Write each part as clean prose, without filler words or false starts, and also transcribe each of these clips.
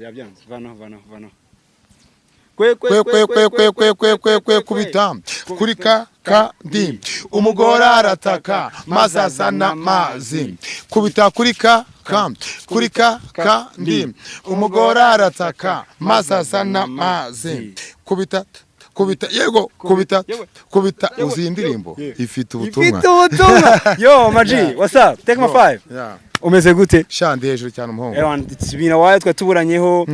yabyanze vano kwe kubita kuri kandi umugore arataka maze azana amazi kubita kuri kandi umugore arataka maze azana amazi kubita yego kubita uzi indirimbo ifite ubutumwa yo maji what's up take my 5 umeze gute shandi hejuru cyane umuhungu tsibina waye twa tuburanyeho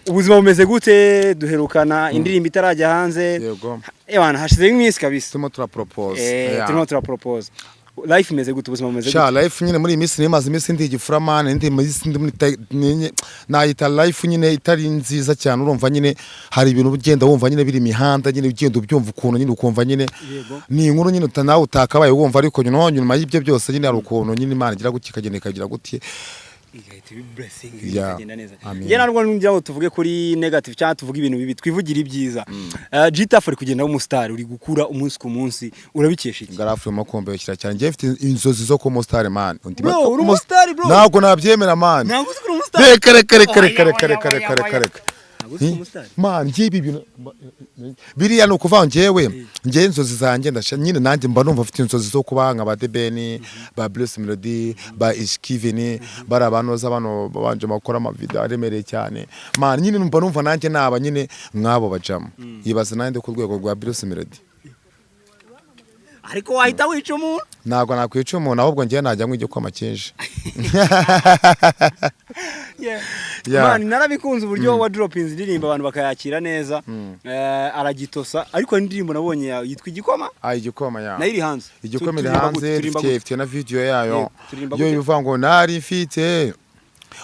ubuzima bumeze gute duherukana indirimbo itarajya hanze yego hashize iminsi kabisa turimo turapropose life imeze gute ubuzima bumeze gute life nyine muri iminsi nimaze iminsi ndi igiframane ndi muri nayita life nyine itari nziza cyane urumva nyine hari ibintu ugenda wumva nyine biri imihanda nyine ugenda ubyumva ukuntu nyine ukumva nyine ni inkuru nyine nawe utakabaye wumva ariko nyuma y'ibyo byose nyine hari ukuntu nyine Imana igira gukikagenda ikagira gutiye igahita blessing ikagenda neza ye narwo njyaho tuvuge kuri negative cyangwa tuvuge ibintu bibi twivugira ibyiza G-Tough ari kugenda umustar uri gukura umunsi ku munsi urabikesha iki ngarafu yo makombe yoshyira cyane ngiye mfite inzozi zo ko umustar man bro uri umustar bro ntabwo nabyemera man ntabwo uri umustar kare man ngibi bintu biriya no kuva ngewe inzozi zanjye nyine nanjye mba numva mfite inzozi zo kuba nka ba Debeni ba Bruce Melody ba Iskiveni bara abanoza bano babanje makora ama video aremereye cyane man nyine mba numva nanjye naba nyine mwabo bajamo yibaza nande ku rwego rwa Bruce Melody ariko wahita wica umuntu ntabwo nakwica umuntu ahubwo ngiye najya nk'ijyo kwa makenje man narabikunze uburyo wa droppings indirimbo abantu bakayakira neza aragitosa ariko indirimbo nabonye yitwa igikoma igikoma nayiri hanze igikoma iri hanze ifite na video yayo yo bivuga ngo nari mfite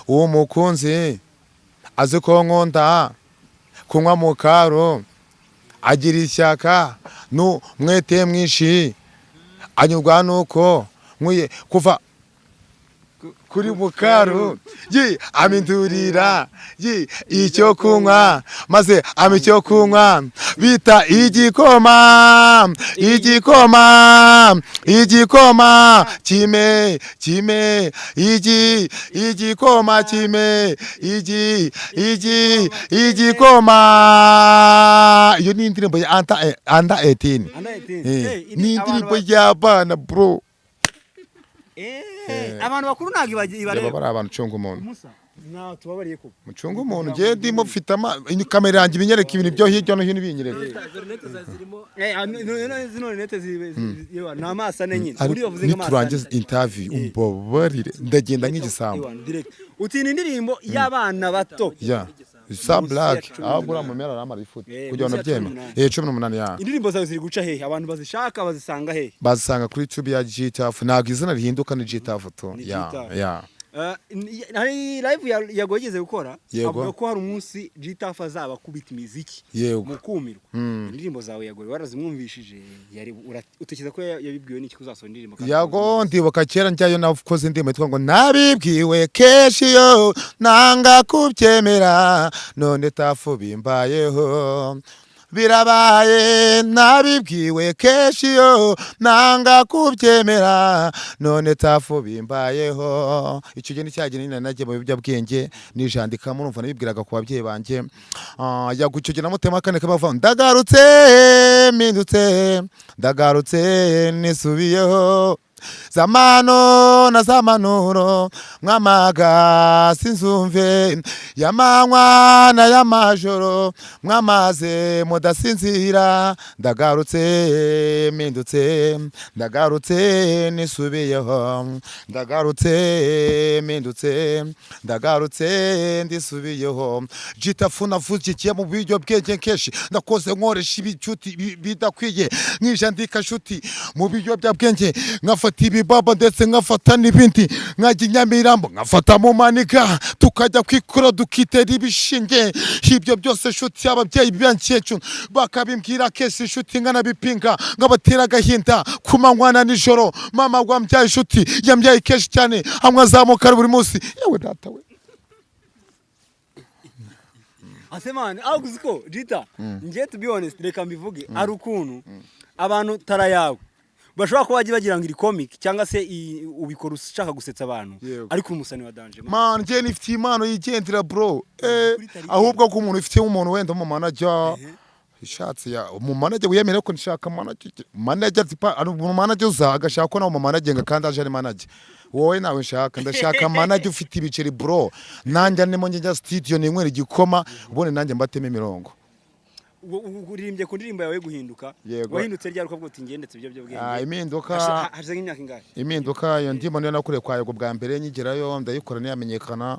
uwo mukunzi azi ko nkunda kunywa mu karo agira ishyaka mwete mwishi anyurwa nuko nkwiye kuva kuri mukaro amindurira icyo kunywa maze amicyo kunywa bita igikoma kime igikoma kime igikoma iyo ni indirimbo ya under 18 ni indirimbo y'abana bro abantu bakuru nagi bareba bari abantu cunga umuntu na tubabariye ko mucunga umuntu ngiye ndimo mfite kamera yanjye binyereka ibintu byo hirya no hino binyereka zino nete ziba na masa nyine uri bavuze nka masa turangiza interview umbabarire ndagenda nk'igisambo utina indirimbo y'abana bato Sa black ahubwo mu mera ramara ifute kugira ngo byeme 18 ya indirimbo zawe ziri guca hehe abantu bazishaka bazisanga hehe bazisanga kuri YouTube ya G-Tough ntabwo izina rihinduka ni G-Tough to hari live yagogeze gukora avuga ko hari umunsi G-Tough azaba kubita imiziki mu kumirwa indirimbo zawe yagoye warazimwumvishije yari utekereza ko yabibwiwe n'iki kuzasohora indirimbo yago ndibuka kera njyayo navukoze indirimbo yitwa ngo nabibwiwe keshi yo nanga kubyemera none Tough bimbayeho birabaye nabibwiwe keshi yo nanga kubyemera none Tough bimbayeho icyo gihe cyagene nyine nagiye mu bibyabwenge nijandika murumva nabibwiraga ku babyeyi banje yagucugena mutema kane kabava ndagarutse mindutse ndagarutse nisubiyeho zamano na zamanuro mwamaga sinzumve yamanywa na yamajoro mwamaze mudasinzira ndagarutse mindutse ndagarutse nisubiyeho ndagarutse mindutse ndagarutse ndisubiyeho G-Tough navugikiye mu buryo bwenge kenshi ndakoze nkoresha ibicuti bidakwiye nkijandika shuti mu buryo bya bwenge nkafata ibibaba ndetse nkafata n'ibindi nkajya Nyamirambo nkafata mu manika tukajya kwikora dukitera ibishinge ibyo byose shuti ababyeyi b'ancyecu bakabimbwira kese shuti nkanabipinga ngabatera agahinda kumanywana nijoro mama wambyaye shuti yambyaye keshi cyane hamwe azamuka buri munsi yewe data we asemane aguziko G-Tough ngiye to be honest reka mbivuge ari ukuntu abantu tara yawe bashobora kuba bagira ngo iri comic cyangwa se ubikora ushaka gusetsa abantu ariko umusani wa danger man je nifite impano yigendera bro ahubwo ko umuntu ufite umuntu wenda mu manager ishatse ya mu manager wiyemera ko nshaka manager tipa mu manager uzagashaka ko na mu manager kandi aje ari manager wowe nawe ndashaka manager ufite ibiceri bro nanjye nimo njya studio ninywera igikoma ubone nanjye mbateme imirongo uririmbye ku ndirimbo yawe guhinduka wahindutse ryari ukavuga uti ngendetse ibyo bwenge iminduka hashize nk'imyaka ingahe iminduka iyo ndimo niyo nakuriye kwa Yego bwa mbere nyigerayo ndayikora niyamenyekana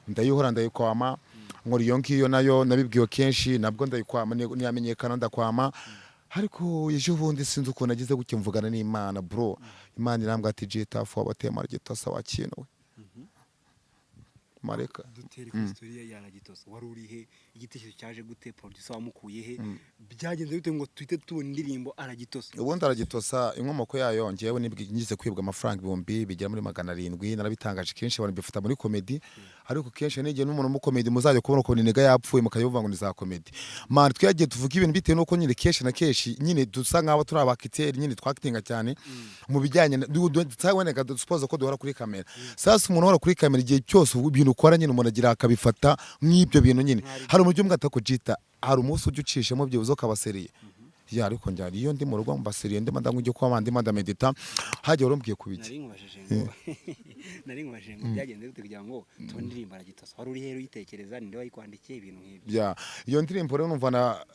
ndayihora ndayikwama nkora iyo ngiyo nayo nabibwiwe kenshi nabwo ndayikwama niyamenyekana ndakwama ariko ejo bundi sinzi uko nagize gutya mvugana n'Imana bro Imana irambwa ati Jitafu wabatema Gitosa wakinwe Mareka dutere ku historia ya Gitosa wari urihe igitekerezo cyaje gute producer wamukuye he byagenze bite ngo twite tubona indirimbo Aragitosa ubundi Aragitosa inkomoko yayo ngewe ngize kwibwa amafaranga 1000 bigera muri 700 narabitangaje kenshi abantu bifata muri comedy ariko kenshi nige n'umuntu mu comedy muzajya kubona ko ninega yapfuye mukayovuga ngo ni za comedy man twagiye tuvuga ibintu bitewe nuko nyine kenshi na kenshi nyine dusa nk'abo turi abakiteri nyine twakitinga cyane mu bijyanye twaboneka dusupoza ko duhora kuri kamera sasa umuntu hora kuri kamera igihe cyose ibintu ukora nyine umuntu agira akabifata nk'ibyo bintu nyine hari umujyi umwata ko Jita hari umunsi ujye ucishemo byibuze ukabaseriye ya ariko njyari iyo ndi mu rugo mbaseriye ndimo ndamujye kwa bandi medita haje warumbiye kubiki nari ngubashije ngo byagenze bite kugira ngo tundirimba Aragitosa wari uri hero yitekereza ninde wayikwandikiye ibintu nk'ibyo ya iyo ndirimbo rero numva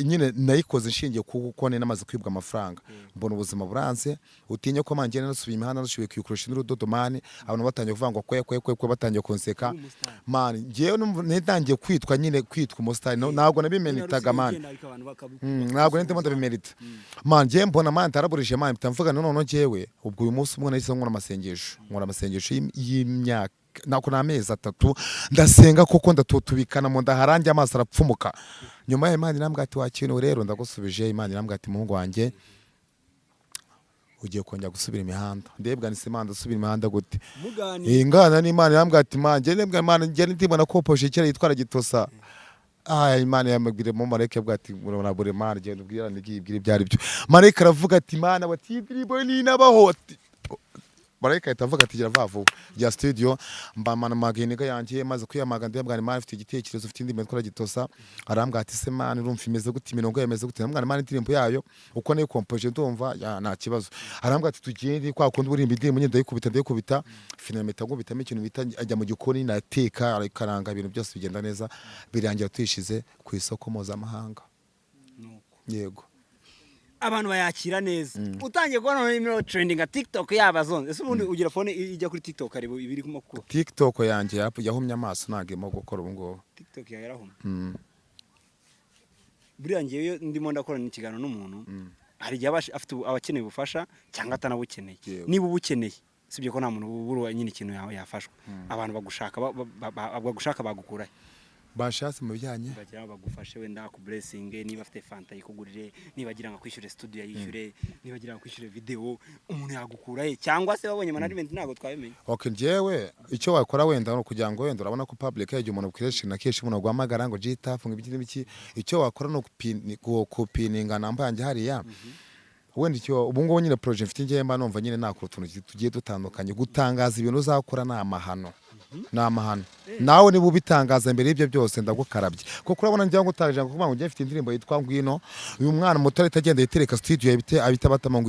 nyine nayikoze nshingiye kuko namaze kwibwa amafaranga mbona ubuzima buranze utinye ko manje nasubiye imihanda nasubiye kwikurisha n'urudodo mani abantu batangiye kuvuga ngo kwe batangiye konseka mani ngewe netangiye kwitwa nyine kwitwa umustar ntabwo nabimenitaga mani ntabwo ndimo ndabimerita mani ngewe mbona mani taraburije mani mvuga none ngewe ubwo uyu munsi umwe nahise nkora amasengesho y'imyaka nako namezi 3 ndasenga koko ndatutubikana mu ndaharange amaso arapfumuka nyuma ya Imana irambwa ati wakintu rero ndagusubije Imana irambwa ati muhungu wanjye ugiye kongera gusubira imihanda ndebwa ni Imana ndasubira imihanda gute ingana n'Imana irambwa ati manje ndebwa Imana ngiye ndibona ko poshe kera yitwara Gitosa Imana yamubwire mu mareke bwati murabona bure Imana genda ubwira nigibwira ibyari byo mareke aravuga ati Imana batidiribo ni nabahoti Mareka itavuga ati vavu ya studio mbamana mageniga yanjye maze kwiyamaga ndebwa Imana ifite igitekerezo ufite indi metwa Gitosa arambwa ati se Imana urumva imeze gute imirongo yemeze gute mbwa Imana indirimbo yayo uko nayo compose ndumva ya nta kibazo arambwa ati tugende kwa kundi urimba indirimbo nyine ndayikubita finameta ngo bitamo ikintu bita ajya mu gikoni nateka arikaranga ibintu byose bigenda neza birangira tuyishize ku isoko mpuzamahanga yego abantu bayakira neza utangiye kubona n'imiro trending TikTok yabazonze ese ubundi ugira phone ijya kuri TikTok aribo ibiri kuma ko TikTok yanjye yahumye amaso nagemo gukora ubu ngo TikTok yarahumye buriya ngiye ndimo ndakora n'ikiganiro n'umuntu hari gihe afite abakeneye ubufasha cyangwa atanabukeneye niba ubukeneye sibye ko nta muntu uburu nyine ikintu yafashwa abantu bagushaka bagukura bashatse mu bijyanye bagira bagufashe wenda ku blessing niba afite fanta yikugurire niba agira ngo kwishyure studio yishyure niba agira ngo kwishyure video umuntu yagukura cyangwa se babonye management ntago twabimenya okay njewe icyo wakora wenda no kugira ngo wenda urabona ko public yaje umuntu kwireshina na keshi umuntu gwamagara ngo Jitafu ngo ibiki icyo wakora no kupininga namba yanjye hariya wenda icyo ubu ngo nyine project mfite ngiye mba numva nyine nakora utuntu tugiye dutandukanye gutangaza ibintu uzakora n'amahano n'amahano nawe niba ubitangaza imbere y'ibyo byose ndagukarabye kuko urabona njya ngutaje ngo kuvuga ngo njye mfite indirimbo yitwa Ngwino uyu mwana muto ahita agenda yitereka studio abita batama